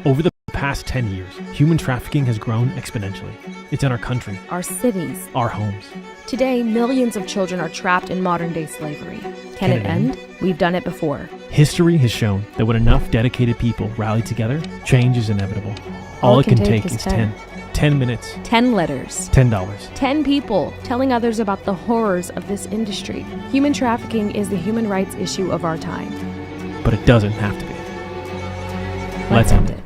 Over the past 10 years, human trafficking has grown exponentially. It's in our country, our cities, our homes. Today, millions of children are trapped in modern-day slavery. Can it end? We've done it before. History has shown that when enough dedicated people rally together, change is inevitable. All it can take is 10 minutes, 10 letters, $10. 10 people telling others about the horrors of this industry. Human trafficking is the human rights issue of our time. But it doesn't have to be. Let's end it.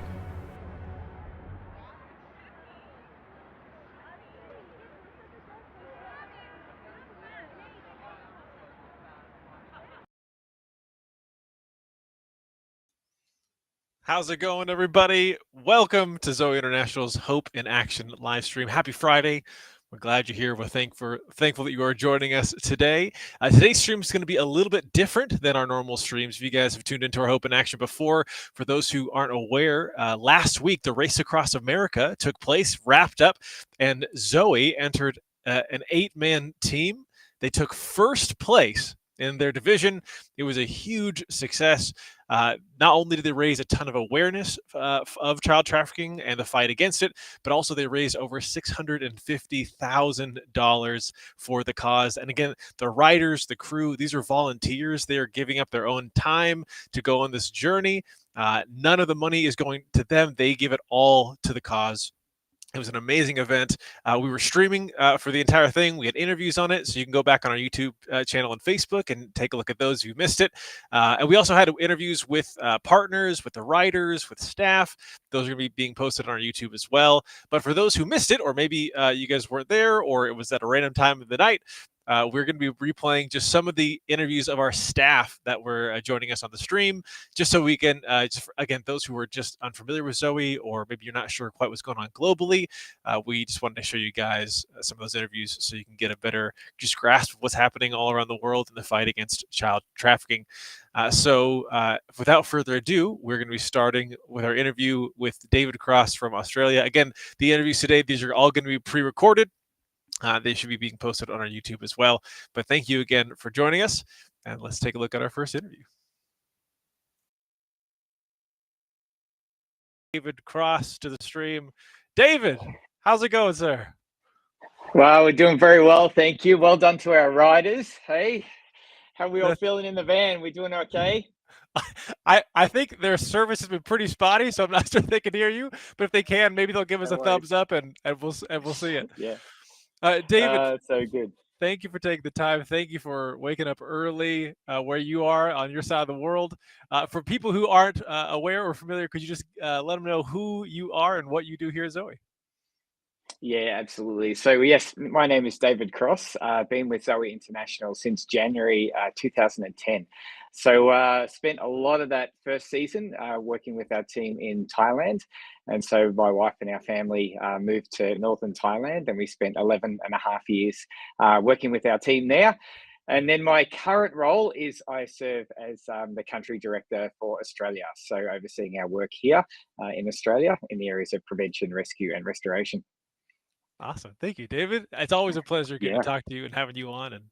How's it going, everybody? Welcome to Zoe International's Hope in Action live stream. Happy Friday. We're glad you're here. We're thankful that you are joining us today. Today's stream is going to be a little bit different than our normal streams. If you guys have tuned into our Hope in Action before, for those who aren't aware, last week the Race Across America took place, wrapped up, and Zoe entered an 8-man team. They took first place in their division. It was a huge success. Not only did they raise a ton of awareness of child trafficking and the fight against it, but also they raised over $650,000 for the cause. And again, the riders, the crew, these are volunteers. They are giving up their own time to go on this journey. None of the money is going to them. They give it all to the cause. It was an amazing event. We were streaming for the entire thing. We had interviews on it, so you can go back on our YouTube channel and Facebook and take a look at those if you missed it. And we also had interviews with partners, with the writers, with staff. Those are going to be being posted on our YouTube as well. But for those who missed it, or maybe you guys weren't there, or it was at a random time of the night, we're going to be replaying just some of the interviews of our staff that were joining us on the stream, just so we can, again, those who are just unfamiliar with Zoe, or maybe you're not sure quite what's going on globally, we just wanted to show you guys some of those interviews so you can get a better just grasp of what's happening all around the world in the fight against child trafficking. So without further ado, we're going to be starting with our interview with David Cross from Australia. Again, the interviews today, these are all going to be pre-recorded. They should be being posted on our YouTube as well. But thank you again for joining us. And let's take a look at our first interview. David Cross to the stream. David, how's it going, sir? Well, we're doing very well. Thank you. Well done to our riders. Hey, how are we all feeling in the van? We doing okay? I think their service has been pretty spotty, so I'm not sure if they can hear you. But if they can, maybe they'll give us a thumbs up and we'll see it. Yeah. David, so good. Thank you for taking the time. Thank you for waking up early where you are on your side of the world. For people who aren't aware or familiar, could you just let them know who you are and what you do here at Zoe? Yeah, absolutely. So yes, my name is David Cross. I've been with Zoe International since January 2010. So spent a lot of that first season working with our team in Thailand. And so my wife and our family moved to northern Thailand, and we spent 11 and a half years working with our team there. And then my current role is I serve as the country director for Australia. So overseeing our work here in Australia in the areas of prevention, rescue and restoration. Awesome. Thank you, David. It's always a pleasure getting to talk to you and having you on. And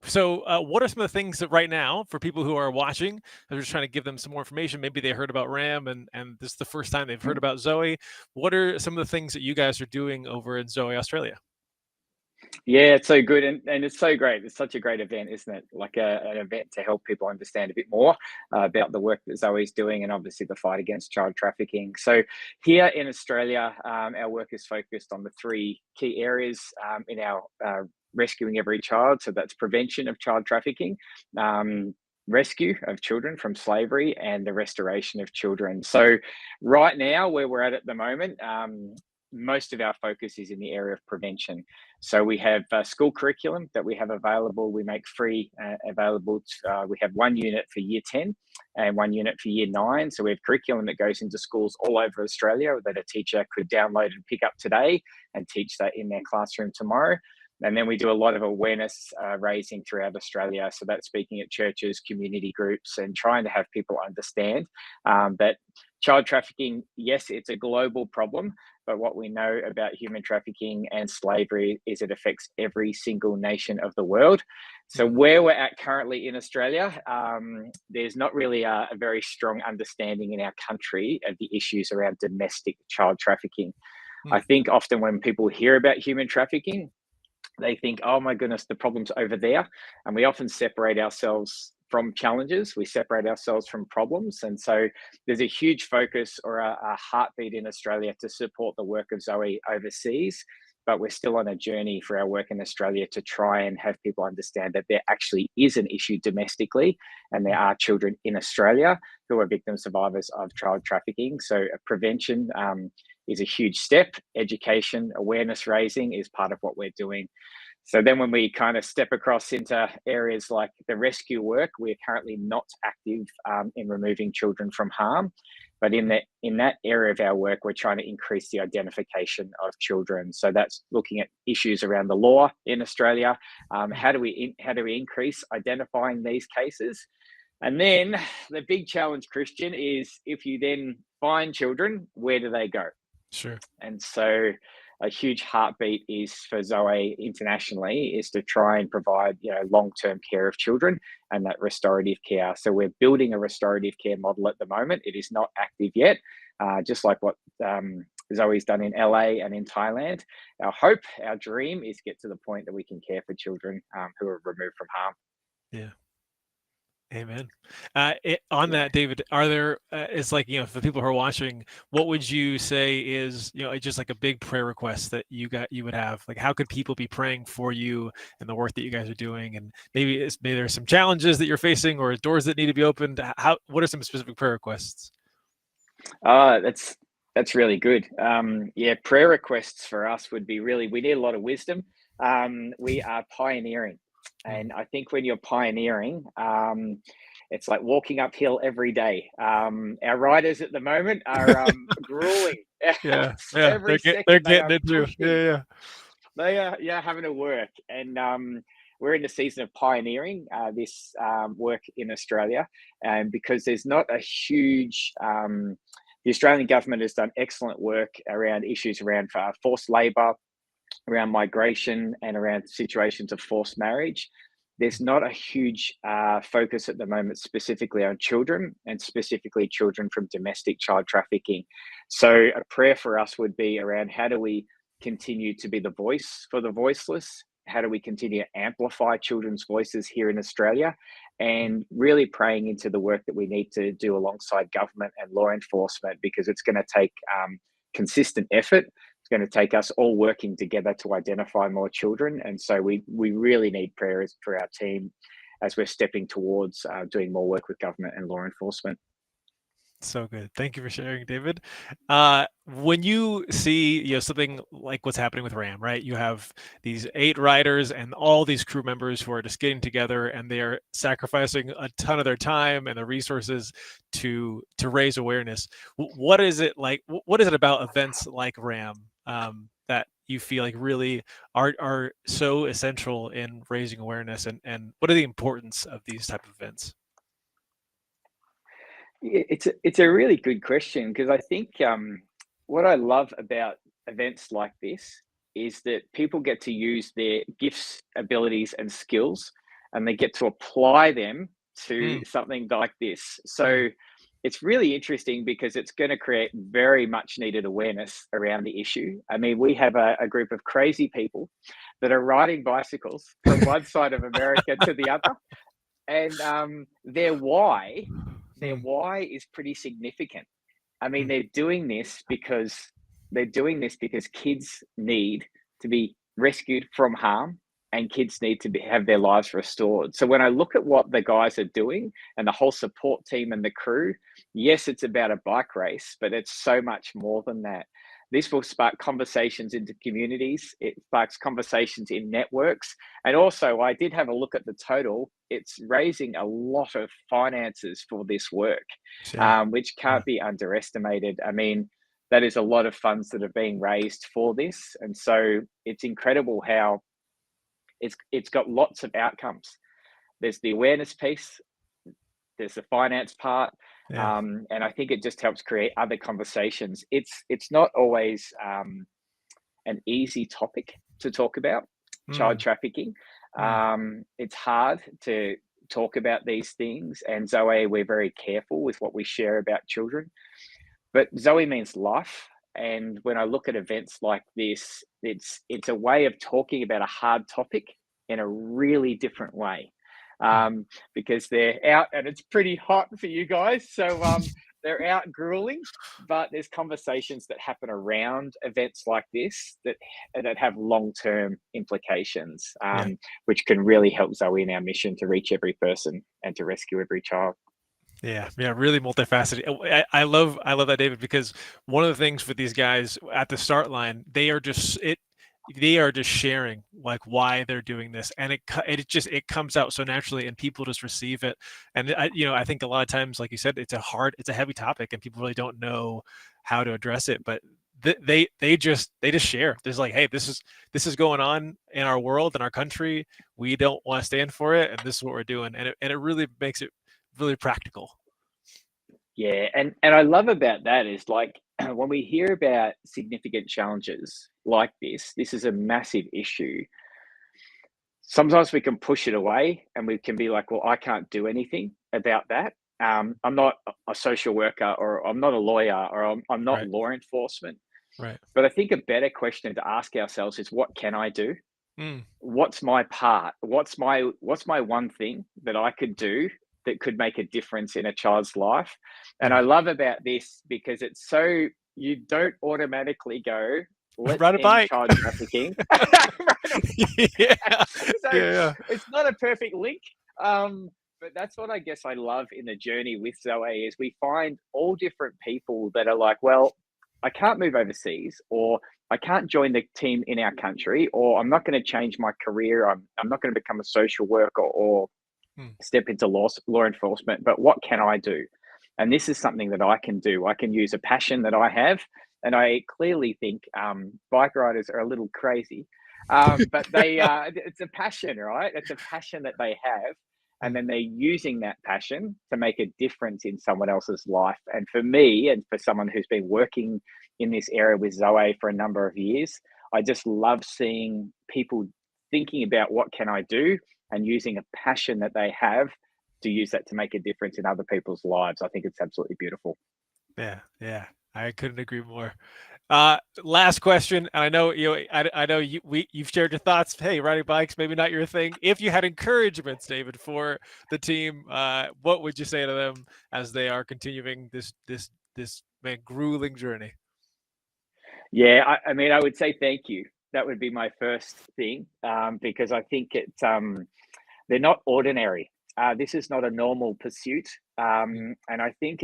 so what are some of the things that right now, for people who are watching, I'm just trying to give them some more information. Maybe they heard about RAM and this is the first time they've heard about Zoe. What are some of the things that you guys are doing over in Zoe, Australia? Yeah, it's so good. And it's so great. It's such a great event, isn't it? Like an event to help people understand a bit more about the work that Zoe's doing and obviously the fight against child trafficking. So here in Australia, our work is focused on the three key areas in our rescuing every child. So that's prevention of child trafficking, rescue of children from slavery, and the restoration of children. So right now, where we're at the moment, most of our focus is in the area of prevention. So we have school curriculum that we have available. We make free available. We have one unit for year 10 and one unit for year 9. So we have curriculum that goes into schools all over Australia that a teacher could download and pick up today and teach that in their classroom tomorrow. And then we do a lot of awareness raising throughout Australia. So that's speaking at churches, community groups, and trying to have people understand that child trafficking, yes, it's a global problem, but what we know about human trafficking and slavery is it affects every single nation of the world. So where we're at currently in Australia, there's not really a very strong understanding in our country of the issues around domestic child trafficking. I think often when people hear about human trafficking, they think, oh my goodness, the problem's over there. And we often separate ourselves from challenges. We separate ourselves from problems. And so there's a huge focus or a heartbeat in Australia to support the work of Zoe overseas. But we're still on a journey for our work in Australia to try and have people understand that there actually is an issue domestically, and there are children in Australia who are victim survivors of child trafficking. So prevention is a huge step. Education, awareness raising is part of what we're doing. So then when we kind of step across into areas like the rescue work, we're currently not active in removing children from harm. But in that area of our work, we're trying to increase the identification of children. So that's looking at issues around the law in Australia. How do we increase identifying these cases? And then the big challenge, Christian, is if you then find children, where do they go? Sure. And so a huge heartbeat is for Zoe internationally is to try and provide, long-term care of children and that restorative care. So we're building a restorative care model at the moment. It is not active yet, just like what Zoe's done in LA and in Thailand. Our hope, our dream is get to the point that we can care for children who are removed from harm. Yeah. Amen. On that, David, are there, it's like, for people who are watching, what would you say is, just like a big prayer request that you would have? Like, how could people be praying for you and the work that you guys are doing? And maybe there's some challenges that you're facing or doors that need to be opened. What are some specific prayer requests? That's really good. Prayer requests for us would be we need a lot of wisdom. We are pioneering. And I think when you're pioneering, it's like walking uphill every day. Our riders at the moment are grueling. Yeah, Every they're getting it too. Yeah. They are having to work. And we're in the season of pioneering this work in Australia. And because there's not a huge... the Australian government has done excellent work around issues around forced labour, around migration, and around situations of forced marriage. There's not a huge focus at the moment specifically on children, and specifically children from domestic child trafficking. So a prayer for us would be around how do we continue to be the voice for the voiceless? How do we continue to amplify children's voices here in Australia? And really praying into the work that we need to do alongside government and law enforcement, because it's going to take consistent effort. It's going to take us all working together to identify more children. And so we really need prayers for our team as we're stepping towards doing more work with government and law enforcement. So good. Thank you for sharing, David. When you see, something like what's happening with RAM, right? You have these 8 riders and all these crew members who are just getting together, and they are sacrificing a ton of their time and their resources to raise awareness. What is it like? What is it about events like RAM that you feel like really are so essential in raising awareness, and what are the importance of these type of events? It's a really good question, because I think what I love about events like this is that people get to use their gifts, abilities, and skills, and they get to apply them to something like this. So it's really interesting because it's going to create very much needed awareness around the issue. I mean, we have a group of crazy people that are riding bicycles from one side of America to the other, and their why is pretty significant. I mean, they're doing this because kids need to be rescued from harm, and kids need to have their lives restored. So when I look at what the guys are doing and the whole support team and the crew, yes, it's about a bike race, but it's so much more than that. This will spark conversations into communities. It sparks conversations in networks. And also, I did have a look at the total. It's raising a lot of finances for this work, which can't be underestimated. I mean, that is a lot of funds that are being raised for this. And so it's incredible how it's got lots of outcomes. There's the awareness piece. there's the finance part, Yeah. and I think it just helps create other conversations. It's not always an easy topic to talk about, child Mm, trafficking. mm, It's hard to talk about these things, and Zoe, we're very careful with what we share about children. But Zoe means life, and when I look at events like this, it's a way of talking about a hard topic in a really different way, mm. because they're out and it's pretty hot for you guys. So they're out grueling, but there's conversations that happen around events like this that have long term implications, Yeah. which can really help Zoe in our mission to reach every person and to rescue every child. Yeah, yeah, really multifaceted. I love that, David, because one of the things with these guys at the start line, they are just sharing like why they're doing this, and it comes out so naturally, and people just receive it. And I think a lot of times, like you said, it's a heavy topic, and people really don't know how to address it, but they just share. There's like, hey, this is going on in our world, in our country. We don't want to stand for it, and this is what we're doing, and it really makes it really practical. Yeah, and I love about that is like when we hear about significant challenges like this is a massive issue. Sometimes we can push it away and we can be like, well, I can't do anything about that. I'm not a social worker, or I'm not a lawyer, or I'm not Right, law enforcement. right. But I think a better question to ask ourselves is, what can I do? Mm, What's my part? What's my one thing that I could do that could make a difference in a child's life? And I yeah. love about this because it's so you don't automatically go, let's Ride a end bike. child trafficking. Yeah, So yeah, it's not a perfect link. But that's what I guess I love in the journey with Zoe is we find all different people that are like, well, I can't move overseas, or I can't join the team in our country, or I'm not going to change my career. I'm not going to become a social worker or yeah. Mm, step into law enforcement. But what can I do? And this is something that I can do. I can use a passion that I have. And I clearly think bike riders are a little crazy, but it's a passion, right? It's a passion that they have. And mm, then they're using that passion to make a difference in someone else's life. And for me, and for someone who's been working in this area with Zoe for a number of years, I just love seeing people thinking about what can I do and using a passion that they have to use that to make a difference in other people's lives. I think it's absolutely beautiful. yeah, yeah. I couldn't agree more. Last question, and I know I know you've shared your thoughts. Hey, riding bikes maybe not your thing. If you had encouragements, David, for the team, what would you say to them as they are continuing this man grueling journey? Yeah, I mean, I would say thank you. That would be my first thing, because I think they're not ordinary. This is not a normal pursuit, Mm, and I think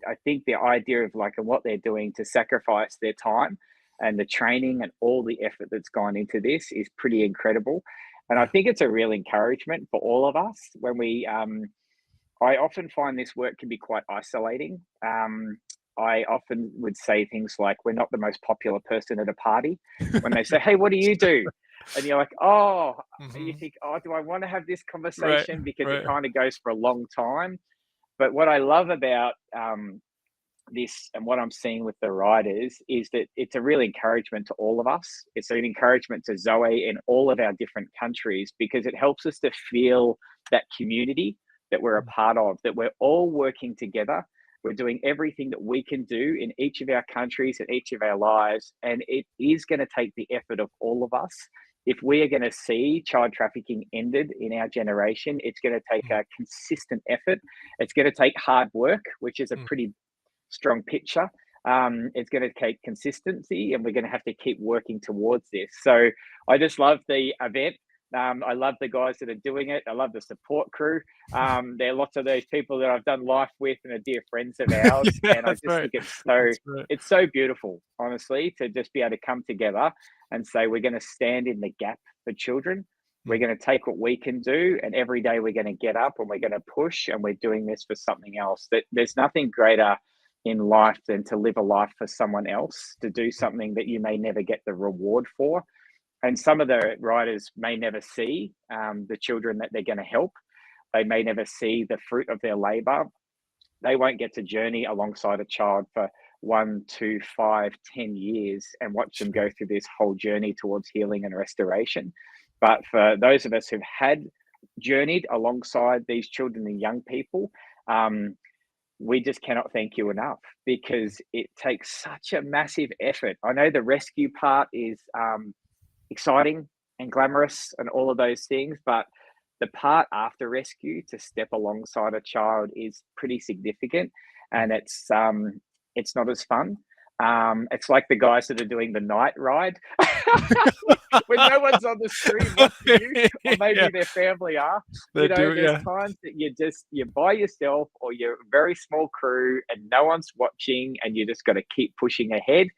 I think the idea of like what they're doing to sacrifice their time and the training and all the effort that's gone into this is pretty incredible. And I yeah. think it's a real encouragement for all of us when we. I often find this work can be quite isolating. I often would say things like, "We're not the most popular person at a party." When they say, "Hey, what do you do?" and you're like, "Oh," you Hmm. think, "Oh, do I want to have this Right, conversation?" Because it right. kind of goes for a long time. But what I love about this and what I'm seeing with the riders is that it's a real encouragement to all of us. It's an encouragement to Zoe in all of our different countries because it helps us to feel that community that we're a Mm, part of, that we're all working together. We're doing everything that we can do in each of our countries and each of our lives. And it is going to take the effort of all of us. If we are going to see child trafficking ended in our generation, it's going to take mm, a consistent effort. It's going to take hard work, which is a mm. pretty strong picture. It's going to take consistency, and we're going to have to keep working towards this. So I just love the event. I love the guys that are doing it. I love the support crew. There are lots of those people that I've done life with and are dear friends of ours, Yeah, and I that's just right. think That's right. it's so beautiful, honestly, to just be able to come together and say we're going to stand in the gap for children. We're Mm, going to take what we can do, and every day we're going to get up and we're going to push, and we're doing this for something else. That there's nothing greater in life than to live a life for someone else, to do mm, something that you may never get the reward for. And some of the riders may never see the children that they're going to help, they may never see the fruit of their labor. They won't get to journey alongside a child for 1, 2, 5, 10 years and watch them go through this whole journey towards healing and restoration. But for those of us who've had journeyed alongside these children and young people, we just cannot thank you enough, because it takes such a massive effort. I know the rescue part is exciting and glamorous and all of those things, but the part after rescue, to step alongside a child, is pretty significant, and it's not as fun. It's like the guys that are doing the night ride when no one's on the screen watching you, or maybe their family are. There's times that you're by yourself, or you're a very small crew and no one's watching, and you just got to keep pushing ahead.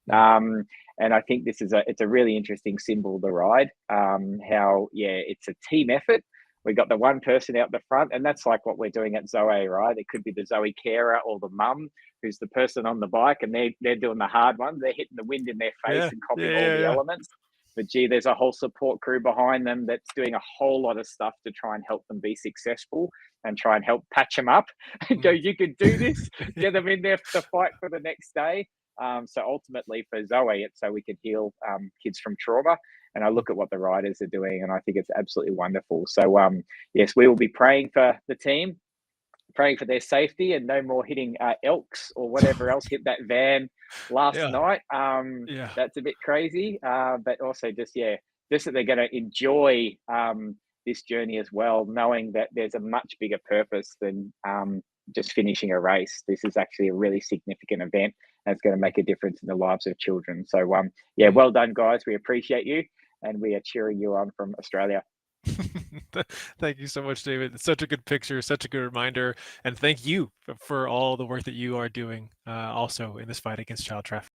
And I think it's a really interesting symbol, the ride. How it's a team effort. We got the one person out the front, and that's like what we're doing at Zoe, right? It could be the Zoe carer or the mum who's the person on the bike, and they're doing the hard one. They're hitting the wind in their face and copying all the elements. But there's a whole support crew behind them that's doing a whole lot of stuff to try and help them be successful and try and help patch them up and go, you can do this, get them in there to fight for the next day. So ultimately for Zoe, it's so we can heal kids from trauma. And I look at what the riders are doing, and I think it's absolutely wonderful. So yes, we will be praying for the team, praying for their safety, and no more hitting elks or whatever else hit that van last night. That's a bit crazy, but also just that they're going to enjoy this journey as well, knowing that there's a much bigger purpose than just finishing a race. This is actually a really significant event, and it's going to make a difference in the lives of children. So well done, guys. We appreciate you, and we are cheering you on from Australia. Thank you so much, David. It's such a good picture, such a good reminder, and thank you for all the work that you are doing also in this fight against child trafficking.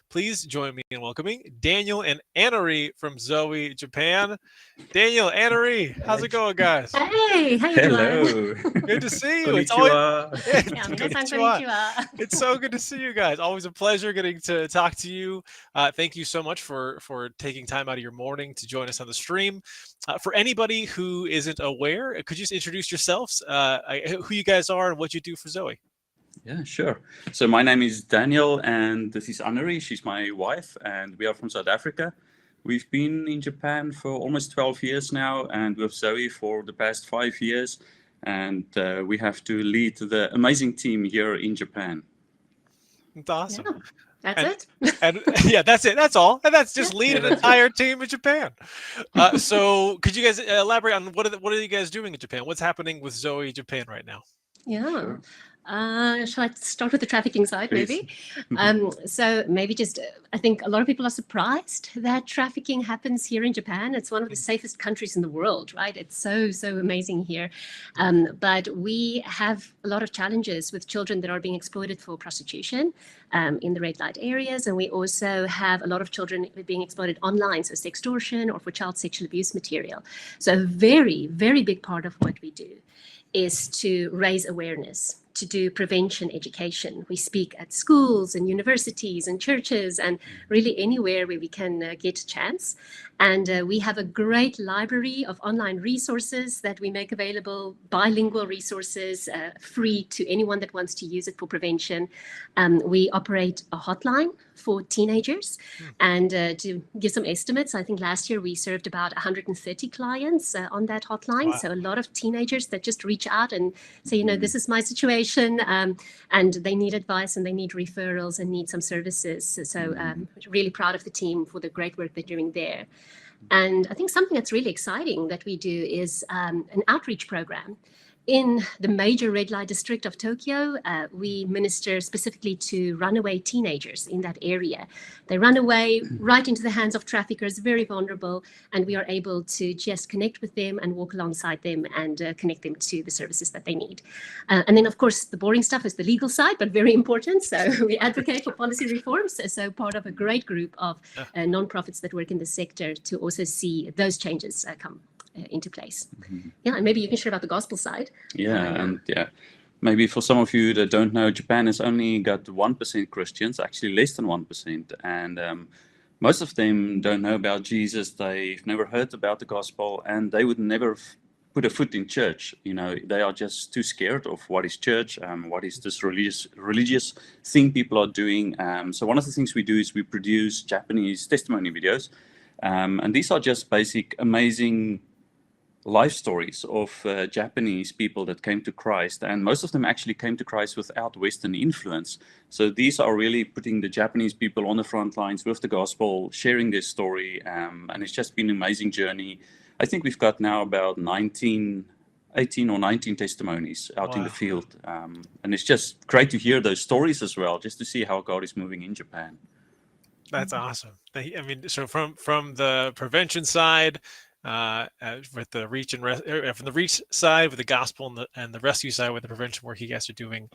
Please join me in welcoming Daniel and Anna-Marie from Zoe Japan. Daniel, Anna-Marie, how's it going, guys? Hey, how you doing? Hello. Good to see you. It's so good to see you guys. Always a pleasure getting to talk to you. Thank you so much for taking time out of your morning to join us on the stream. For anybody who isn't aware, could you just introduce yourselves, who you guys are and what you do for Zoe? Yeah, sure. So my name is Daniel, and this is Anna-Marie. She's my wife, and we are from South Africa. We've been in Japan for almost 12 years now, and with Zoe for the past 5 years. And we have to lead the amazing team here in Japan. That's awesome. Yeah, that's it. And that's it. That's all. And that's just lead an entire team in Japan. So could you guys elaborate on what are you guys doing in Japan? What's happening with Zoe Japan right now? Yeah. Sure. Shall I start with the trafficking side, maybe? So maybe just, I think a lot of people are surprised that trafficking happens here in Japan. It's one of the safest countries in the world, right? It's so amazing here. But we have a lot of challenges with children that are being exploited for prostitution in the red light areas. And we also have a lot of children being exploited online, so sextortion or for child sexual abuse material. So a very, very big part of what we do is to raise awareness, to do prevention education. We speak at schools and universities and churches and really anywhere where we can get a chance. And we have a great library of online resources that we make available, bilingual resources, free to anyone that wants to use it for prevention. We operate a hotline for teenagers. And to give some estimates, I think last year we served about 130 clients on that hotline. Wow. So a lot of teenagers that just reach out and say, this is my situation, and they need advice and they need referrals and need some services. So really proud of the team for the great work they're doing there. And I think something that's really exciting that we do is an outreach program. In the major red light district of Tokyo, we minister specifically to runaway teenagers in that area. They run away right into the hands of traffickers, very vulnerable, and we are able to just connect with them and walk alongside them and connect them to the services that they need. And then, of course, the boring stuff is the legal side, but very important. So we advocate for policy reforms. So part of a great group of nonprofits that work in the sector to also see those changes come into place. Yeah, and maybe you can share about the gospel side. Maybe for some of you that don't know, Japan has only got 1% Christians, actually less than 1%, and most of them don't know about Jesus. They've never heard about the gospel, and they would never put a foot in church. They are just too scared of what is church, what is this religious thing people are doing. So one of the things we do is we produce Japanese testimony videos, and these are just basic, amazing life stories of Japanese people that came to Christ, and most of them actually came to Christ without Western influence. So these are really putting the Japanese people on the front lines with the gospel, sharing their story, and it's just been an amazing journey. I think we've got now about 18 or 19 testimonies out in the field, and it's just great to hear those stories as well, just to see how God is moving in Japan. That's awesome. I mean, so from the prevention side, with the reach and from the reach side with the gospel and the rescue side with the prevention work you guys are doing,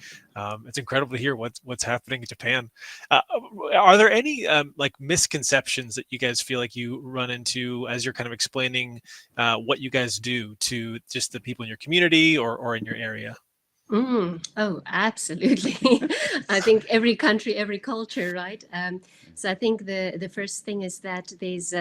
it's incredible to hear what's happening in Japan. Are there any like misconceptions that you guys feel like you run into as you're kind of explaining what you guys do to just the people in your community or in your area? Oh, absolutely. I think every country, every culture, right? So I think the first thing is that there's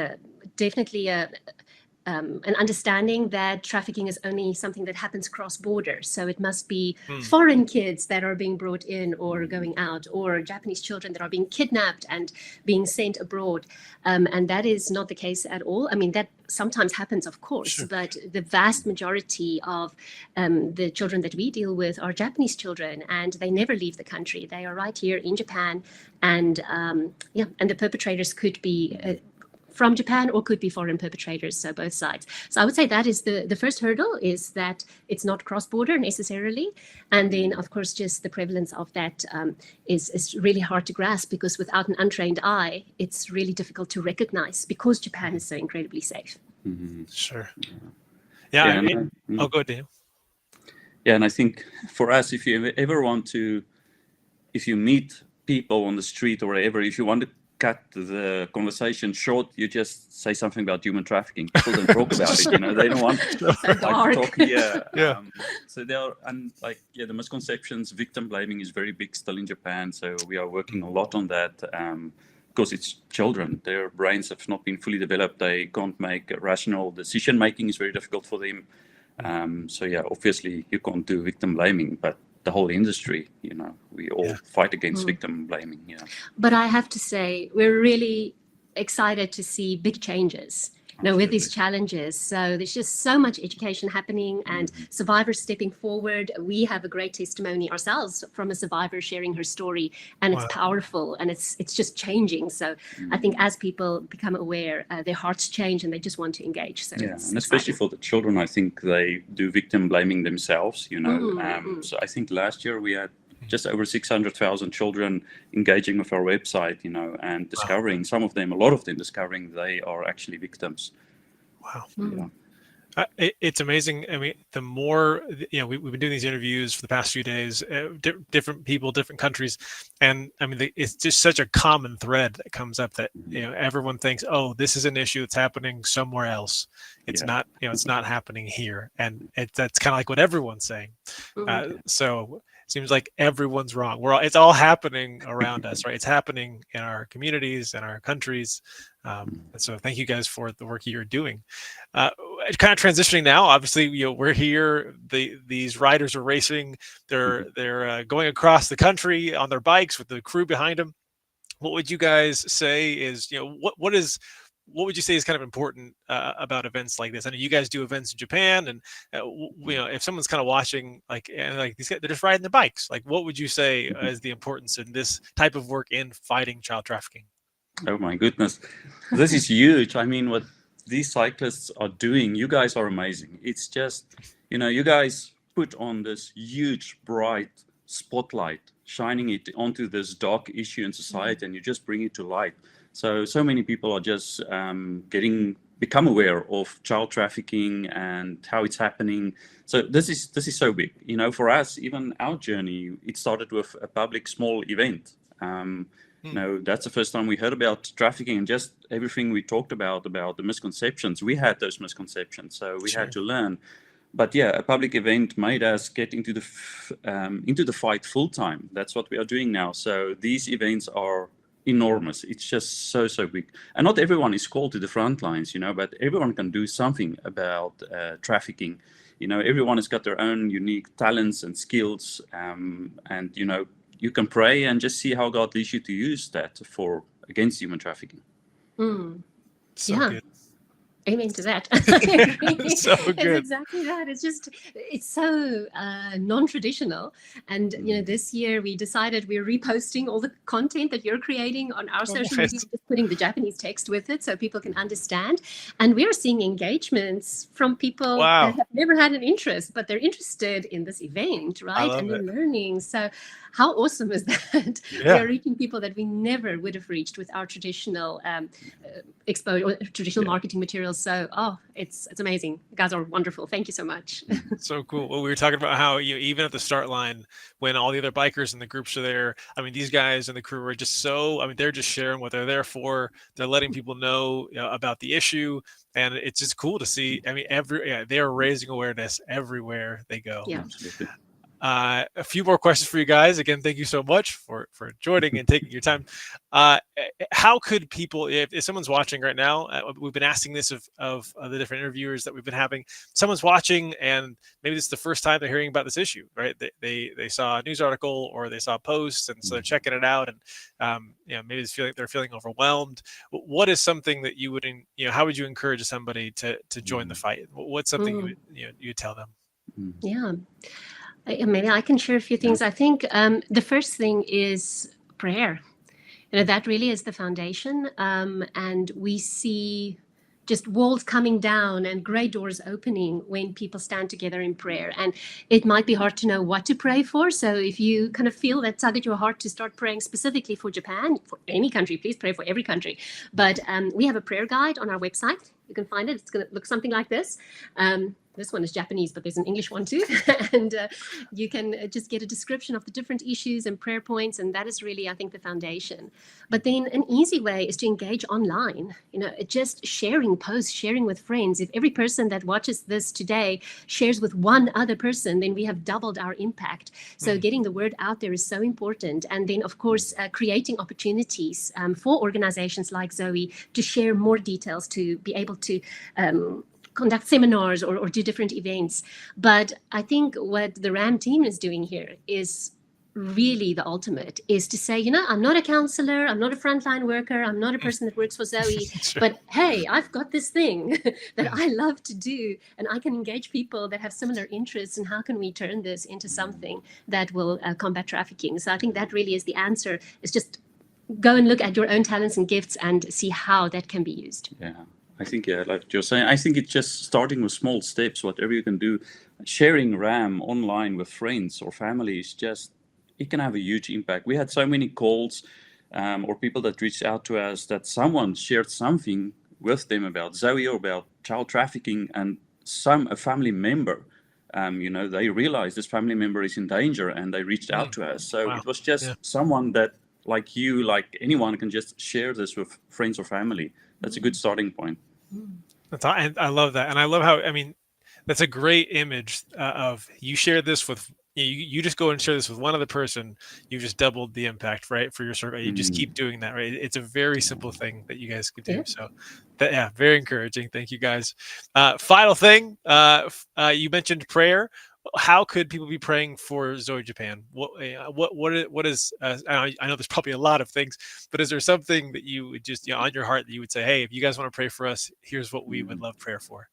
definitely an understanding that trafficking is only something that happens cross borders. So it must be foreign kids that are being brought in or going out, or Japanese children that are being kidnapped and being sent abroad. And that is not the case at all. I mean, that sometimes happens, of course, sure, but the vast majority of the children that we deal with are Japanese children, and they never leave the country. They are right here in Japan, and and the perpetrators could be from Japan or could be foreign perpetrators, so both sides. So I would say that is the first hurdle, is that it's not cross-border necessarily. And then, of course, just the prevalence of that is really hard to grasp, because without an untrained eye, it's really difficult to recognize, because Japan is so incredibly safe. Mm-hmm. Sure. Yeah. I'll go, Daniel. Yeah, and I think for us, if you ever want to, if you meet people on the street or wherever, if you want to cut the conversation short, you just say something about human trafficking. People don't talk about it, they don't want to talk. Yeah. So there are, and the misconceptions, victim blaming is very big still in Japan. So we are working a lot on that, because it's children. Their brains have not been fully developed. They can't make rational decision making. Is very difficult for them. Obviously you can't do victim blaming, but the whole industry, we all fight against victim blaming. Yeah. But I have to say, we're really excited to see big changes with these challenges. So there's just so much education happening, and survivors stepping forward. We have a great testimony ourselves from a survivor sharing her story, and it's powerful, and it's just changing. So I think as people become aware, their hearts change and they just want to engage. So and especially for the children, I think they do victim blaming themselves, So I think last year we had just over 600,000 children engaging with our website, and discovering a lot of them discovering they are actually victims. Wow. Yeah. It's amazing. I mean, the more, we've been doing these interviews for the past few days, different people, different countries. And I mean, it's just such a common thread that comes up that, everyone thinks, oh, this is an issue that's happening somewhere else. It's not, it's not happening here. And that's kind of like what everyone's saying. So it seems like everyone's wrong. It's all happening around us, right? It's happening in our communities and our countries. So thank you guys for the work you're doing. Kind of transitioning now, obviously, we're here. These riders are racing. They're going across the country on their bikes with the crew behind them. What would you guys say is, what would you say is kind of important about events like this? I know you guys do events in Japan, and if someone's kind of watching, these guys, they're just riding their bikes. What would you say is the importance in this type of work in fighting child trafficking? Oh my goodness, this is huge. I mean, what these cyclists are doing, you guys are amazing. It's just, you guys put on this huge, bright spotlight, shining it onto this dark issue in society, and you just bring it to light. So many people are just become aware of child trafficking and how it's happening. So this is so big. For us, even our journey, it started with a public small event. That's the first time we heard about trafficking, and just everything we talked about the misconceptions. We had those misconceptions, so we had to learn. But a public event made us get into the fight full time. That's what we are doing now. So these events are enormous. It's just so big, and not everyone is called to the front lines, but everyone can do something about trafficking. everyone has got their own unique talents and skills, and you can pray and just see how God leads you to use that for against human trafficking. So Yeah. good. Amen to that. I agree. So good. It's exactly that. It's so non-traditional. And, this year we decided we're reposting all the content that you're creating on our social media, nice. just putting the Japanese text with it so people can understand. And we're seeing engagements from people Wow. that have never had an interest, but they're interested in this event, right? love And it. in learning. So how awesome is that? Yeah. We are reaching people that we never would have reached with our traditional traditional marketing materials. So, it's amazing. You guys are wonderful. Thank you so much. So cool. Well, we were talking about how even at the start line, when all the other bikers in the groups are there, I mean, these guys and the crew are just they're just sharing what they're there for. They're letting people know about the issue, and it's just cool to see. I mean, they are raising awareness everywhere they go. Yeah. Absolutely. A few more questions for you guys. Again, thank you so much for joining and taking your time. How could people, if someone's watching right now, we've been asking this of the different interviewers that we've been having. Someone's watching, and maybe this is the first time they're hearing about this issue, right? They saw a news article or they saw a post, and so they're checking it out, and maybe they're feeling overwhelmed. What is something that you would, how would you encourage somebody to join the fight? What's something you would tell them? Yeah. Maybe I can share a few things. I think the first thing is prayer. That really is the foundation. And we see just walls coming down and great doors opening when people stand together in prayer. And it might be hard to know what to pray for. So if you kind of feel that tug at your heart to start praying specifically for Japan, for any country, please pray for every country. But we have a prayer guide on our website. You can find it. It's going to look something like this. This one is Japanese, but there's an English one too. And you can just get a description of the different issues and prayer points. And that is really, I think, the foundation. But then an easy way is to engage online, just sharing posts, sharing with friends. If every person that watches this today shares with one other person, then we have doubled our impact. So getting the word out there is so important. And then, of course, creating opportunities for organizations like Zoe to share more details, to be able to conduct seminars or do different events. But I think what the RAM team is doing here is really the ultimate, is to say, I'm not a counselor, I'm not a frontline worker, I'm not a person that works for Zoe, but hey, I've got this thing that I love to do, and I can engage people that have similar interests, and how can we turn this into something that will combat trafficking? So I think that really is the answer, is just go and look at your own talents and gifts and see how that can be used. Yeah. I think, like you're saying, I think it's just starting with small steps, whatever you can do. Sharing RAM online with friends or family is it can have a huge impact. We had so many calls or people that reached out to us that someone shared something with them about Zoe or about child trafficking, and a family member, they realized this family member is in danger, and they reached out to us. So it was just someone that, like you, like anyone, can just share this with friends or family. That's a good starting point. I love that. And I love how, that's a great image of you share this with, you just go and share this with one other person. You just doubled the impact, right? For your survey. You just keep doing that, right? It's a very simple thing that you guys can do. So very encouraging. Thank you guys. Final thing, you mentioned prayer. How could people be praying for Zoe Japan? What is? I know there's probably a lot of things, but is there something that you would just on your heart that you would say, hey, if you guys want to pray for us, here's what we would love prayer for?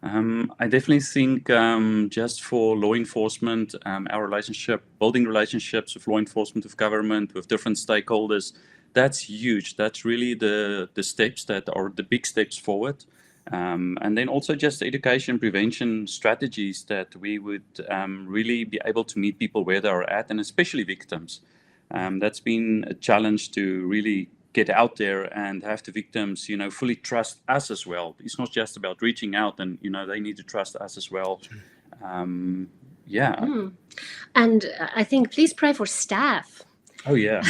I definitely think just for law enforcement, our building relationships with law enforcement, with government, with different stakeholders, that's huge. That's really the steps that are the big steps forward. And then also just education, prevention strategies that we would really be able to meet people where they are at, and especially victims. That's been a challenge to really get out there and have the victims, fully trust us as well. It's not just about reaching out, and, they need to trust us as well. And I think please pray for staff. Oh, yeah.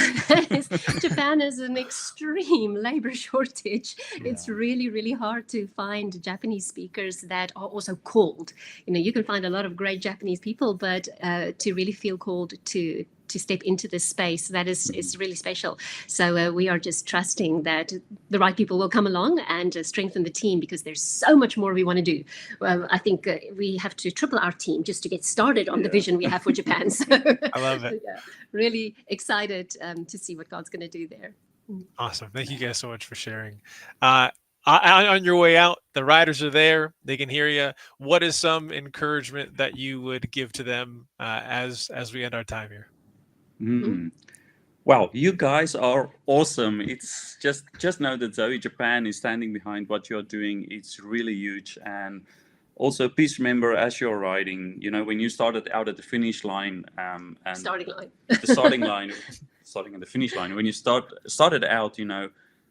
Japan is an extreme labor shortage. Yeah. It's really, really hard to find Japanese speakers that are also called. You can find a lot of great Japanese people, but to really feel called to to step into this space that is really special. So we are just trusting that the right people will come along and strengthen the team, because there's so much more we want to do. I think we have to triple our team just to get started on the vision we have for Japan. So I love it. yeah, really excited to see what God's going to do there. Awesome. Thank you guys so much for sharing. On your way out, the riders are there. They can hear you. What is some encouragement that you would give to them as we end our time here? Well, you guys are awesome. It's just know that Zoe Japan is standing behind what you're doing. It's really huge. And also, please remember, as you're riding, when you started out at the finish line, and Starting line. the starting line, starting at the finish line, when you started out,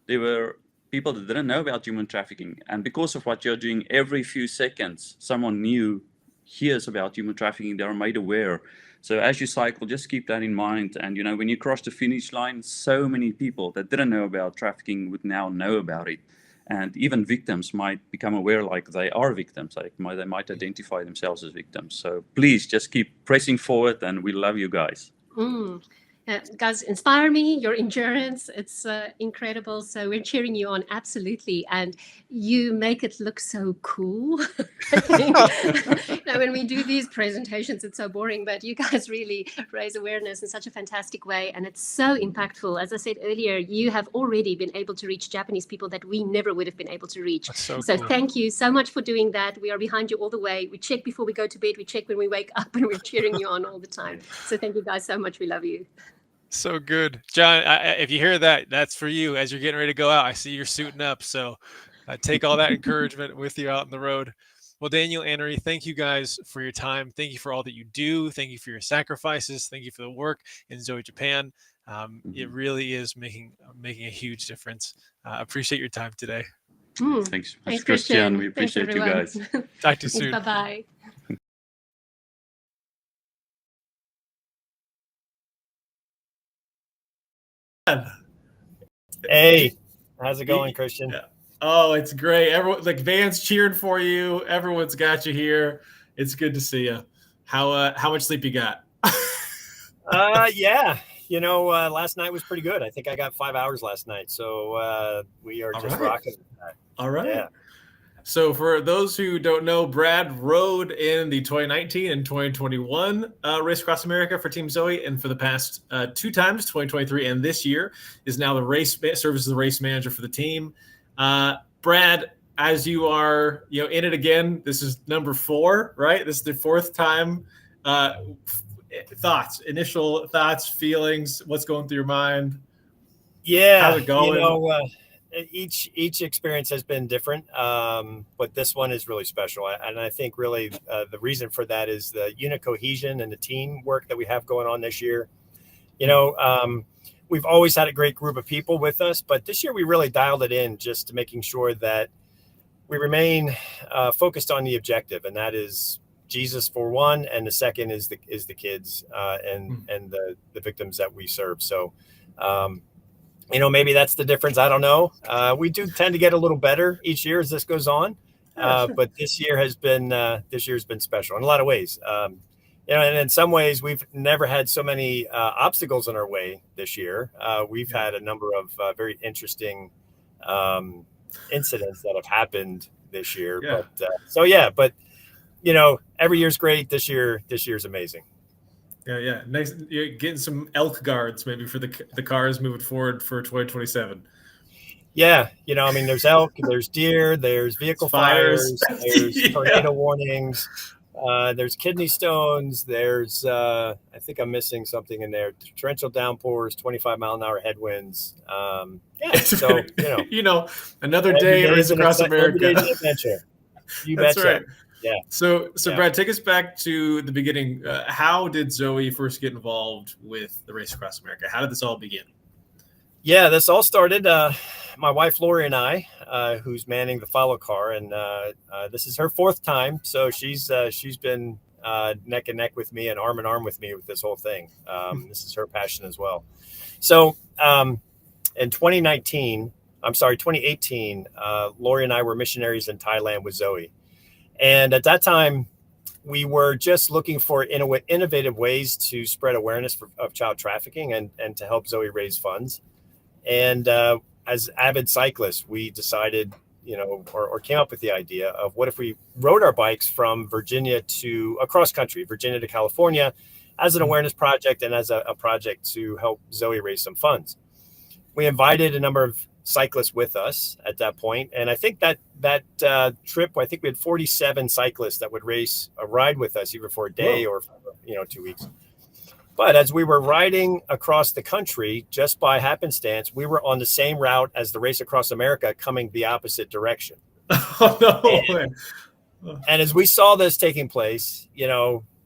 there were people that didn't know about human trafficking. And because of what you're doing, every few seconds, someone new hears about human trafficking. They are made aware. So as you cycle, just keep that in mind. And, when you cross the finish line, so many people that didn't know about trafficking would now know about it. And even victims might become aware like they are victims. They might identify themselves as victims. So please just keep pressing forward, and we love you guys. Guys, inspire me, your endurance. It's incredible. So we're cheering you on, absolutely. And you make it look so cool. I think, when we do these presentations, it's so boring, but you guys really raise awareness in such a fantastic way. And it's so impactful. As I said earlier, you have already been able to reach Japanese people that we never would have been able to reach. So cool. Thank you so much for doing that. We are behind you all the way. We check before we go to bed. We check when we wake up, and we're cheering you on all the time. So thank you guys so much. We love you. So good. John, if you hear that, that's for you as you're getting ready to go out. I see you're suiting up. So take all that encouragement with you out on the road. Well, Daniel, Anne-Marie, thank you guys for your time. Thank you for all that you do. Thank you for your sacrifices. Thank you for the work in Zoe Japan. It really is making a huge difference. Appreciate your time today. Thanks, Christian. We appreciate you guys. Talk to you soon. Bye-bye. Hey, how's it going, Christian? Oh, it's great. Everyone, like Van's cheering for you. Everyone's got you here. It's good to see you. How much sleep you got? Yeah. Last night was pretty good. I think I got 5 hours last night. So we are just rocking. All right. Yeah. So for those who don't know, Brad rode in the 2019 and 2021 Race Across America for Team Zoe, and for the past 2 times, 2023 and this year, is now serves as the race manager for the team. Brad, as you are in it again, this is number 4, right? This is the 4th time. Initial thoughts, feelings, what's going through your mind? Yeah, how's it going? Each experience has been different, but this one is really special. And I think really the reason for that is the unit cohesion and the teamwork that we have going on this year. We've always had a great group of people with us, but this year we really dialed it in just to making sure that we remain focused on the objective, and that is Jesus for one, and the second is the kids and the victims that we serve. So maybe that's the difference. I don't know. We do tend to get a little better each year as this goes on, but this year has been special in a lot of ways. And in some ways, we've never had so many obstacles in our way this year. We've had a number of very interesting incidents that have happened this year. Yeah. But every year's great. This year's amazing. Yeah. Nice. You're getting some elk guards maybe for the cars moving forward for 2027. Yeah. There's elk, there's deer, there's vehicle fires, there's tornado warnings. There's kidney stones. There's, I think I'm missing something in there. Torrential downpours, 25-mile-an-hour headwinds. So another day of Race Across America. You That's betcha. right. Yeah. So Brad, take us back to the beginning. How did Zoe first get involved with the Race Across America? How did this all begin? Yeah, this all started. My wife Lori and I, who's manning the follow car, and this is her 4th time. So she's been neck and neck with me and arm with me with this whole thing. This is her passion as well. So in 2018, Lori and I were missionaries in Thailand with Zoe, and at that time, we were just looking for innovative ways to spread awareness of child trafficking and to help Zoe raise funds. And as avid cyclists, we decided, or came up with the idea of what if we rode our bikes from Virginia to across country, Virginia to California, as an awareness project and as a project to help Zoe raise some funds. We invited a number of cyclists with us at that point, and I think that trip, I think we had 47 cyclists that would race a ride with us, either for a day or 2 weeks. But as we were riding across the country, just by happenstance, we were on the same route as the Race Across America, coming the opposite direction. Oh, no. And as we saw this taking place,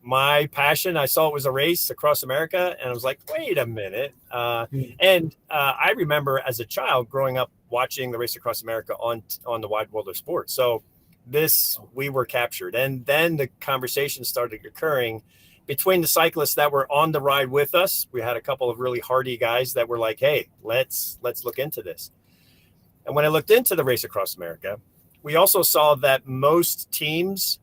my passion, I saw it was a race across America, and I was like, wait a minute. And I remember as a child growing up watching the Race Across America on the Wide World of Sports. So we were captured. And then the conversation started occurring between the cyclists that were on the ride with us. We had a couple of really hardy guys that were like, hey, let's look into this. And when I looked into the Race Across America, we also saw that most teams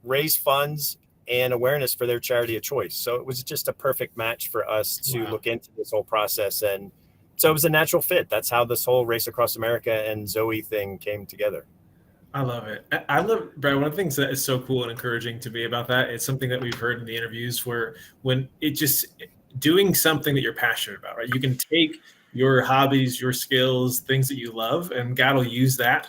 raise funds and awareness for their charity of choice. So it was just a perfect match for us to look into this whole process. And so it was a natural fit. That's how this whole Race Across America and Zoe thing came together. I love it. I love, Brad, one of the things that is so cool and encouraging to me about that is something that we've heard in the interviews, where when it just doing something that you're passionate about, right? You can take your hobbies, your skills, things that you love, and God will use that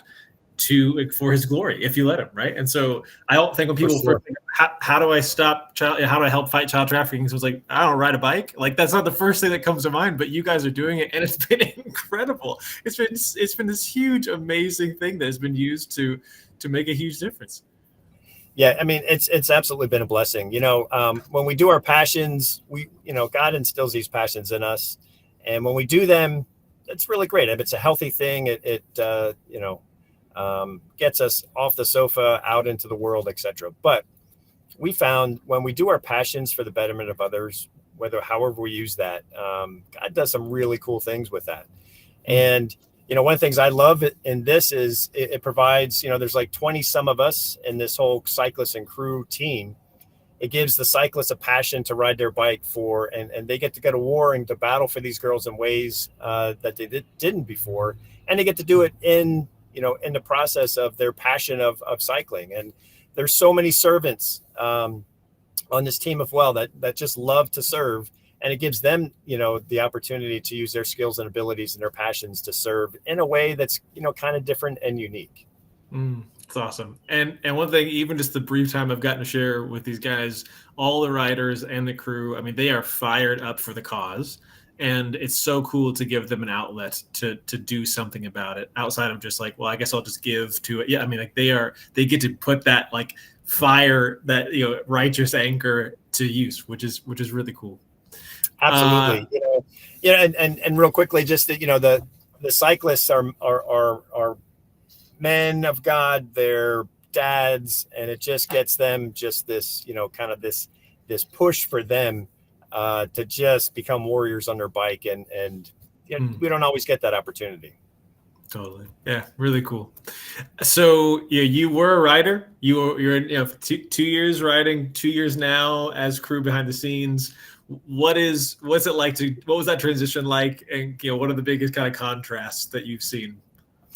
for his glory if you let him, right? And so I don't think when people first think, how do I help fight child trafficking? So it's like, I don't ride a bike. Like, that's not the first thing that comes to mind, but you guys are doing it, and it's been incredible. It's been this huge, amazing thing that has been used to make a huge difference. Yeah, I mean, it's absolutely been a blessing. When we do our passions, God instills these passions in us, and when we do them, it's really great. If it's a healthy thing, it gets us off the sofa, out into the world, etc. But we found when we do our passions for the betterment of others, however we use that, God does some really cool things with that. And, one of the things I love in this is it provides, there's like 20 some of us in this whole cyclist and crew team. It gives the cyclists a passion to ride their bike and they get to go to war and to battle for these girls in ways that they didn't before. And they get to do it in the process of their passion of cycling. And there's so many servants on this team as well that just love to serve. And it gives them, the opportunity to use their skills and abilities and their passions to serve in a way that's, kind of different and unique. It's awesome. And one thing, even just the brief time I've gotten to share with these guys, all the riders and the crew, I mean, they are fired up for the cause. And it's so cool to give them an outlet to do something about it outside of just like, well, I guess I'll just give to it. Yeah, I mean, like they get to put that like fire, that righteous anchor to use, which is really cool. Absolutely. And real quickly, just that the cyclists are men of God, they're dads, and it just gets them just this kind of this push for them to just become warriors on their bike, and we don't always get that opportunity. Totally. Yeah, really cool. So you were a rider. You're in 2 years riding, 2 years now as crew behind the scenes. What's it like what was that transition like, and what are the biggest kind of contrasts that you've seen?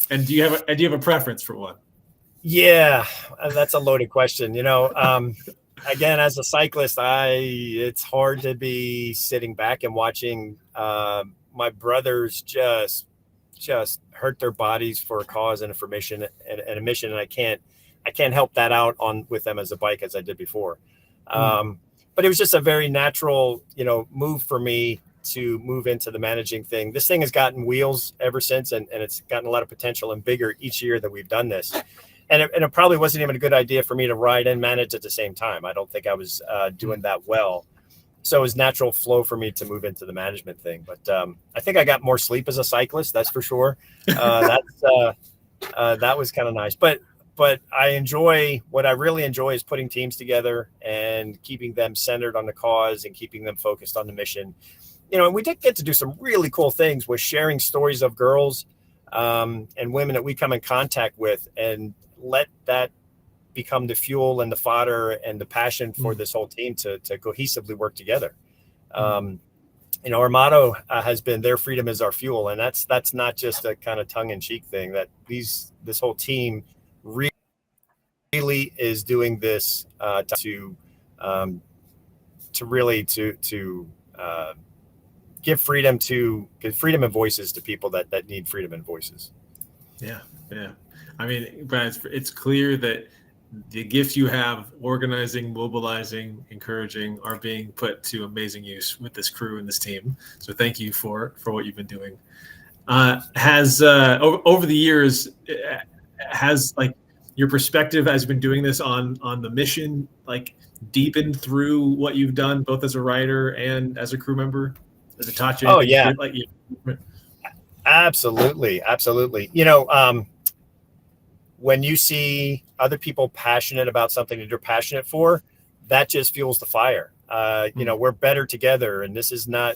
And do you have a preference for one? Yeah, that's a loaded question. Again, as a cyclist, it's hard to be sitting back and watching my brothers just hurt their bodies for a cause and a mission, and I can't help that out with them as a bike as I did before. But it was just a very natural, move for me to move into the managing thing. This thing has gotten wheels ever since, and it's gotten a lot of potential and bigger each year that we've done this. And it probably wasn't even a good idea for me to ride and manage at the same time. I don't think I was doing that well. So it was natural flow for me to move into the management thing. But I think I got more sleep as a cyclist, that's for sure. That was kind of nice. But what I really enjoy is putting teams together and keeping them centered on the cause and keeping them focused on the mission. And we did get to do some really cool things with sharing stories of girls and women that we come in contact with, and let that become the fuel and the fodder and the passion for this whole team to cohesively work together. Our motto has been "Their freedom is our fuel," and that's not just a kind of tongue-in-cheek thing. That this whole team really is doing this to give freedom and voices to people that need freedom and voices. Yeah. I mean, Brad, it's clear that the gifts you have, organizing, mobilizing, encouraging, are being put to amazing use with this crew and this team. So thank you for what you've been doing. Has over the years, has like your perspective as you've been doing this on the mission, like deepened through what you've done, both as a writer and as a crew member? Has it taught you anything? Oh yeah, absolutely. When you see other people passionate about something that you're passionate for, that just fuels the fire. We're better together, and this is not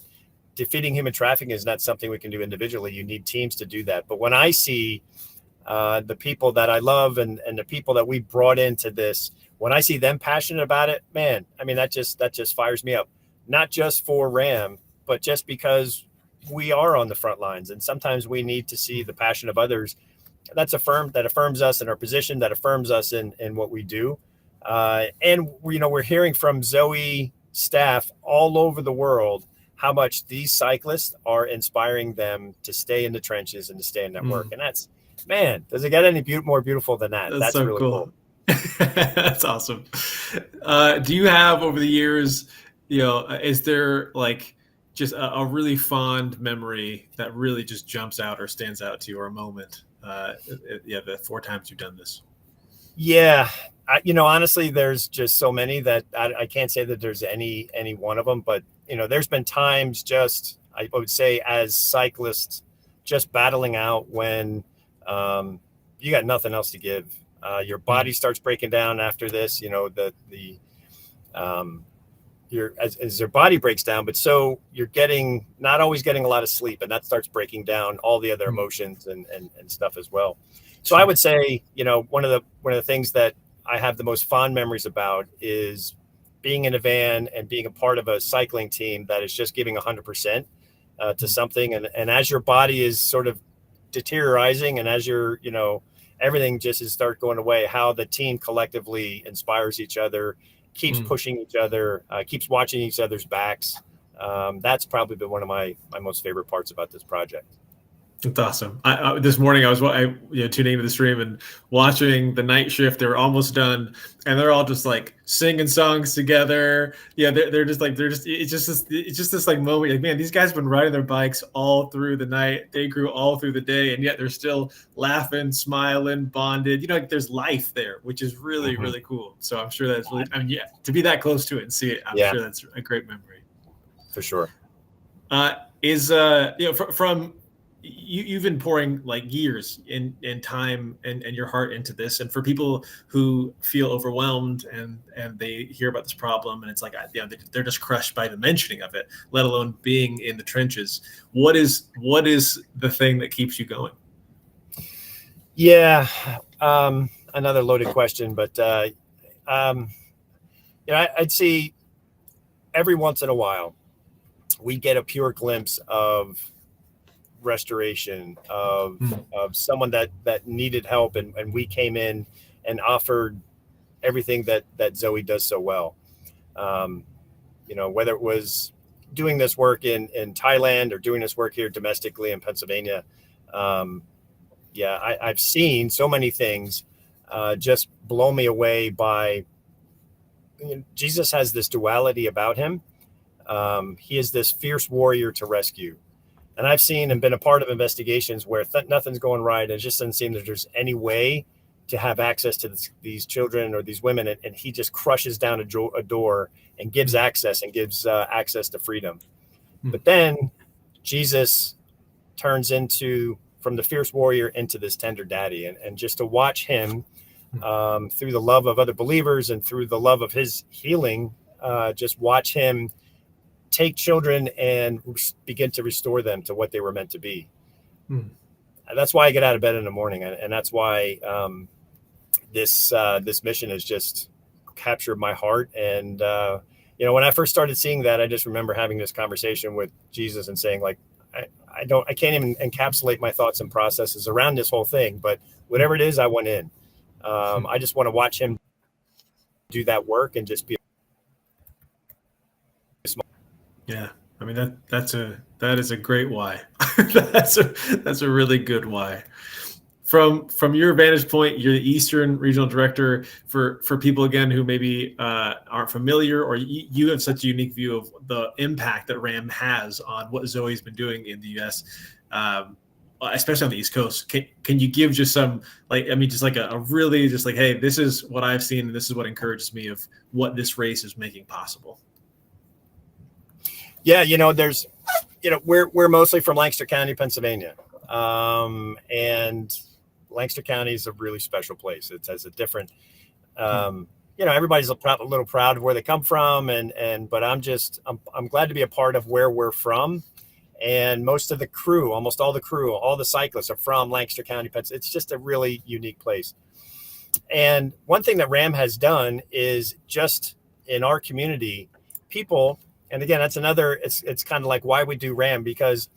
defeating human trafficking is not something we can do individually. You need teams to do that. But when I see the people that I love and the people that we brought into this, when I see them passionate about it, man, I mean, that just fires me up, not just for RAM, but just because we are on the front lines. And sometimes we need to see the passion of others that affirms us in our position, that affirms us in what we do. And we're hearing from Zoe staff all over the world how much these cyclists are inspiring them to stay in the trenches and to stay in that work. And does it get any more beautiful than that? That's so really cool. That's awesome. Do you have, over the years, is there like just a really fond memory that really just jumps out or stands out to you, or a moment? The 4 times you've done this. Yeah. Honestly, there's just so many that I can't say that there's any one of them, but there's been times just, I would say, as cyclists, just battling out when you got nothing else to give. Your body starts breaking down after this, as your body breaks down, but so you're not always getting a lot of sleep, and that starts breaking down all the other emotions and stuff as well. So I would say, one of the things that I have the most fond memories about is being in a van and being a part of a cycling team that is just giving 100% to something. And as your body is sort of deteriorating, and as you're, everything just is start going away, how the team collectively inspires each other, keeps pushing each other, keeps watching each other's backs. That's probably been one of my most favorite parts about this project. That's awesome. This morning I was tuning into the stream and watching the night shift. They were almost done, and they're all just like singing songs together. Yeah, it's just this like moment. Like, man, these guys have been riding their bikes all through the night. They grew all through the day, and yet they're still laughing, smiling, bonded. There's life there, which is really really cool. So I'm sure that's really. To be that close to it and see it, I'm sure that's a great memory. For sure. From you've been pouring like years in time and your heart into this, and for people who feel overwhelmed and they hear about this problem and it's like they're just crushed by the mentioning of it, let alone being in the trenches. What is the thing that keeps you going? Yeah, another loaded question, but I'd say every once in a while we get a pure glimpse of restoration of someone that needed help, and we came in and offered everything that Zoe does so well. Whether it was doing this work in Thailand or doing this work here domestically in Pennsylvania, I've seen so many things just blow me away by Jesus has this duality about him. He is this fierce warrior to rescue. And I've seen and been a part of investigations where nothing's going right. It just doesn't seem that there's any way to have access to these children or these women. And he just crushes down a door and gives access access to freedom. But then Jesus turns from the fierce warrior into this tender daddy. And just to watch him through the love of other believers and through the love of his healing, just watch him take children and begin to restore them to what they were meant to be. That's why I get out of bed in the morning. And that's why this mission has just captured my heart. And when I first started seeing that, I just remember having this conversation with Jesus and saying, like, I can't even encapsulate my thoughts and processes around this whole thing, but whatever it is, I went in. I just want to watch him do that work and just be small. Yeah. I mean, that is a great why. that's a really good why. From your vantage point, you're the Eastern Regional Director. For people again who maybe aren't familiar, or you have such a unique view of the impact that RAM has on what Zoe's been doing in the U.S., especially on the East Coast. Can you give just some, just like a really just like, hey, this is what I've seen, and this is what encourages me of what this race is making possible? Yeah, there's, we're mostly from Lancaster County, Pennsylvania, and Lancaster County is a really special place. It has a different, everybody's a little proud of where they come from, but I'm glad to be a part of where we're from. And most of the crew, almost all the crew, all the cyclists are from Lancaster County, Pennsylvania. It's just a really unique place. And one thing that RAM has done is just in our community, people. And again, that's another, it's kind of like why we do RAM, because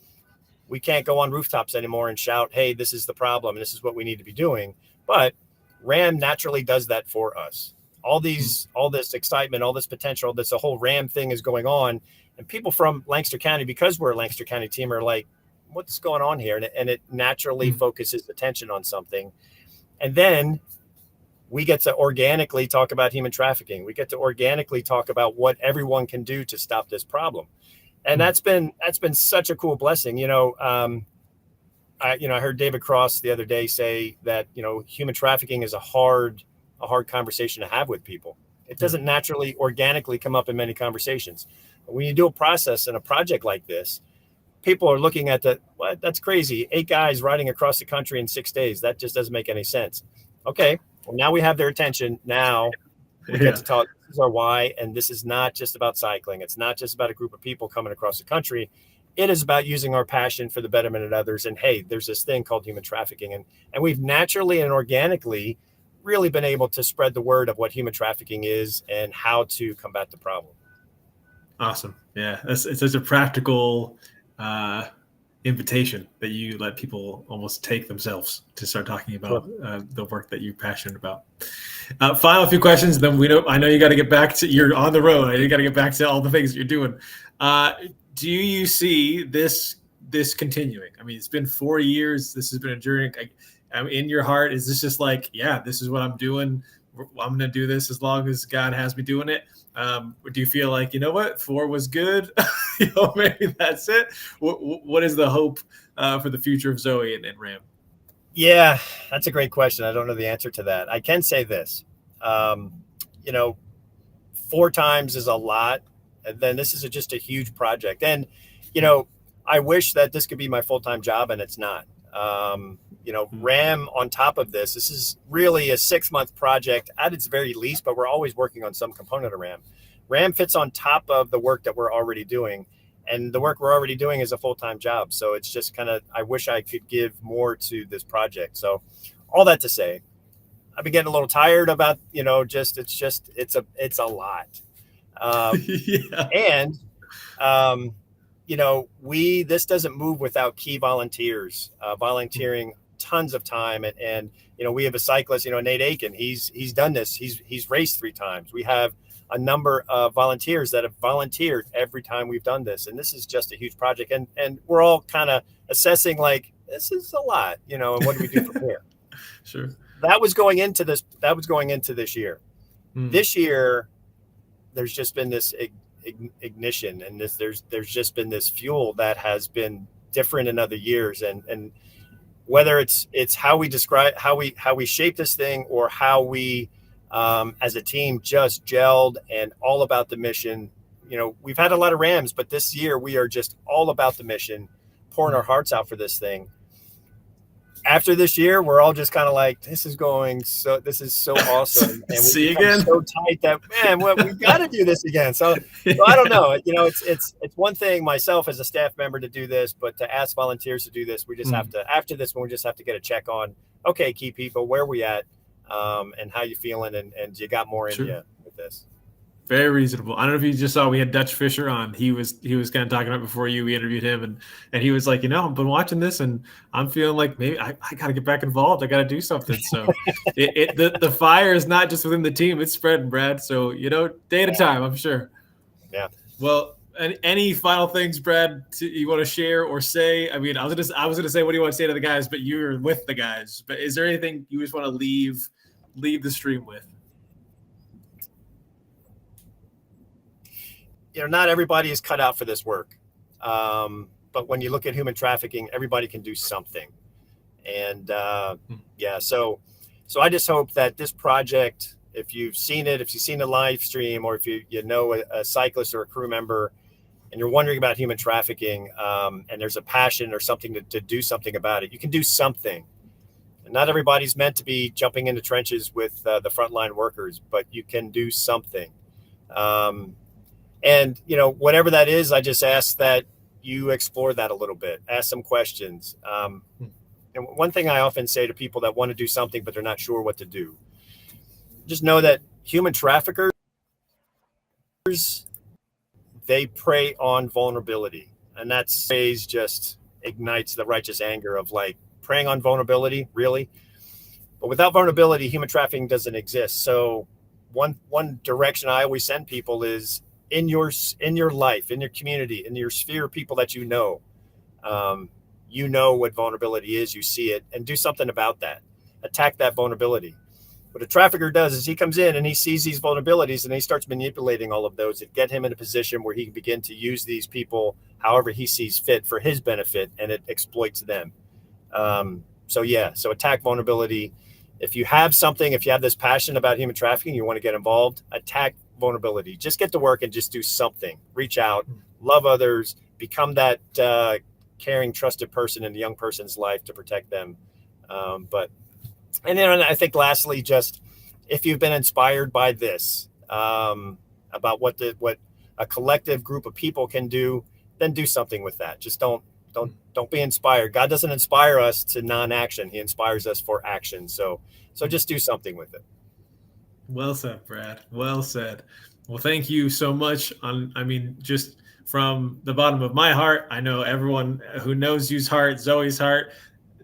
we can't go on rooftops anymore and shout, hey, this is the problem and this is what we need to be doing. But RAM naturally does that for us. All this excitement, all this potential, the whole RAM thing is going on. And people from Lancaster County, because we're a Lancaster County team, are like, what's going on here? And it naturally focuses attention on something. And then we get to organically talk about human trafficking. We get to organically talk about what everyone can do to stop this problem. And that's been such a cool blessing. I heard David Cross the other day say that, human trafficking is a hard conversation to have with people. It doesn't naturally, organically come up in many conversations. But when you do a process and a project like this, people are looking at what? That's crazy. 8 guys riding across the country in 6 days. That just doesn't make any sense. Okay. Well, now we have their attention. Now we get to talk. This is our why. And this is not just about cycling. It's not just about a group of people coming across the country. It is about using our passion for the betterment of others. And hey, there's this thing called human trafficking. And we've naturally and organically really been able to spread the word of what human trafficking is and how to combat the problem. Awesome. Yeah. It's such a practical invitation that you let people almost take themselves to start talking about the work that you're passionate about. Final few questions, then I know you got to get back to, you're on the road. You got to get back to all the things that you're doing. Do you see this continuing? I mean, it's been 4 years. This has been a journey. In your heart, is this just like, yeah, this is what I'm doing? I'm going to do this as long as God has me doing it. Do you feel like, 4 was good? Maybe that's it. What is the hope for the future of Zoe and RAM? Yeah, that's a great question. I don't know the answer to that. I can say this, 4 times is a lot. And then this is just a huge project. And, I wish that this could be my full-time job, and it's not. RAM on top of this is really a 6-month project at its very least, but we're always working on some component of RAM. RAM fits on top of the work that we're already doing, and the work we're already doing is a full-time job. So it's just I wish I could give more to this project. So all that to say, I've been getting a little tired about, it's a lot. And, this doesn't move without key volunteers, volunteering tons of time. And we have a cyclist, Nate Aiken, he's done this. He's raced 3 times. We have a number of volunteers that have volunteered every time we've done this. And this is just a huge project. And we're all kind of assessing, like, this is a lot, and what do we do from here? Sure. That was going into this year. This year, there's just been this ignition, and there's just been this fuel that has been different in other years. And whether it's how we describe, how we shape this thing, or how we, as a team, just gelled and all about the mission. We've had a lot of RAMs, but this year we are just all about the mission, pouring our hearts out for this thing. After this year, we're all just kind of like, this is so awesome. And see again, so tight that, man, we've got to do this again. So I don't know, it's one thing myself as a staff member to do this, but to ask volunteers to do this, we just have to, after this one, we just have to get a check on, okay, key people, where are we at? and how you feeling, and you got more in Sure. you with this. Very reasonable. I don't know if you just saw, we had Dutch Fisher on. He was kind of talking about before we interviewed him, and he was like, I've been watching this and I'm feeling like maybe I got to get back involved. I got to do something. So the fire is not just within the team; it's spreading, Brad. So day at a time, I'm sure. Yeah. Well, any final things, Brad, you want to share or say? I mean, I was gonna say, what do you want to say to the guys? But you're with the guys. But is there anything you just want to leave the stream with? Not everybody is cut out for this work. But when you look at human trafficking, everybody can do something. And so I just hope that this project, if you've seen the live stream, or if you know a cyclist or a crew member, and you're wondering about human trafficking, and there's a passion or something to do something about it, you can do something. And not everybody's meant to be jumping into trenches with the frontline workers, but you can do something. And, whatever that is, I just ask that you explore that a little bit, ask some questions. And one thing I often say to people that want to do something, but they're not sure what to do, just know that human traffickers, they prey on vulnerability. And that phrase just ignites the righteous anger of like, preying on vulnerability, really? But without vulnerability, human trafficking doesn't exist. So one direction I always send people is, in your life, in your community, in your sphere of people that what vulnerability is, you see it, and do something about that. Attack that vulnerability. What a trafficker does is he comes in and he sees these vulnerabilities and he starts manipulating all of those and get him in a position where he can begin to use these people however he sees fit for his benefit, and it exploits them. So attack vulnerability. If you have this passion about human trafficking, you want to get involved, attack vulnerability. Just get to work and just do something. Reach out, love others, become that caring, trusted person in the young person's life to protect them. And then I think lastly, just if you've been inspired by this, about what a collective group of people can do, then do something with that. Just don't be inspired. God doesn't inspire us to non-action. He inspires us for action. So just do something with it. Well said, Brad. Well said. Well, thank you so much. Just from the bottom of my heart, I know everyone who knows you's heart, Zoe's heart,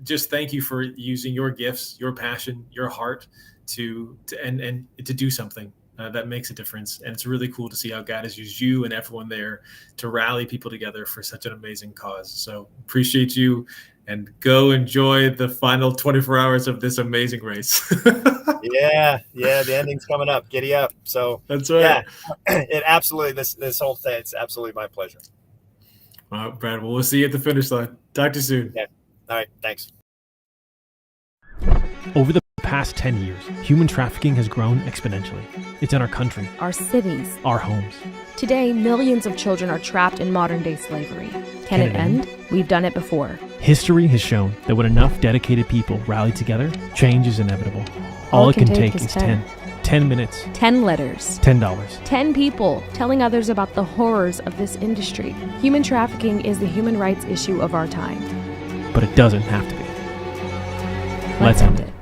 just thank you for using your gifts, your passion, your heart to do something that makes a difference. And it's really cool to see how God has used you and everyone there to rally people together for such an amazing cause. So appreciate you, and go enjoy the final 24 hours of this amazing race. Yeah, the ending's coming up. Giddy up. So that's right. Yeah, it absolutely, this whole thing, it's absolutely my pleasure. All right, Brad. Well, we'll see you at the finish line. Talk to you soon. Yeah. All right. Thanks. Over the past 10 years, human trafficking has grown exponentially. It's in our country, Our cities. our homes. Today, millions of children are trapped in modern-day slavery. Can it end? We've done it before. History has shown that when enough dedicated people rally together, change is inevitable. All it can take is 10 minutes, 10 letters. $10. 10 people telling others about the horrors of this industry. Human trafficking is the human rights issue of our time. But it doesn't have to be. Let's end it.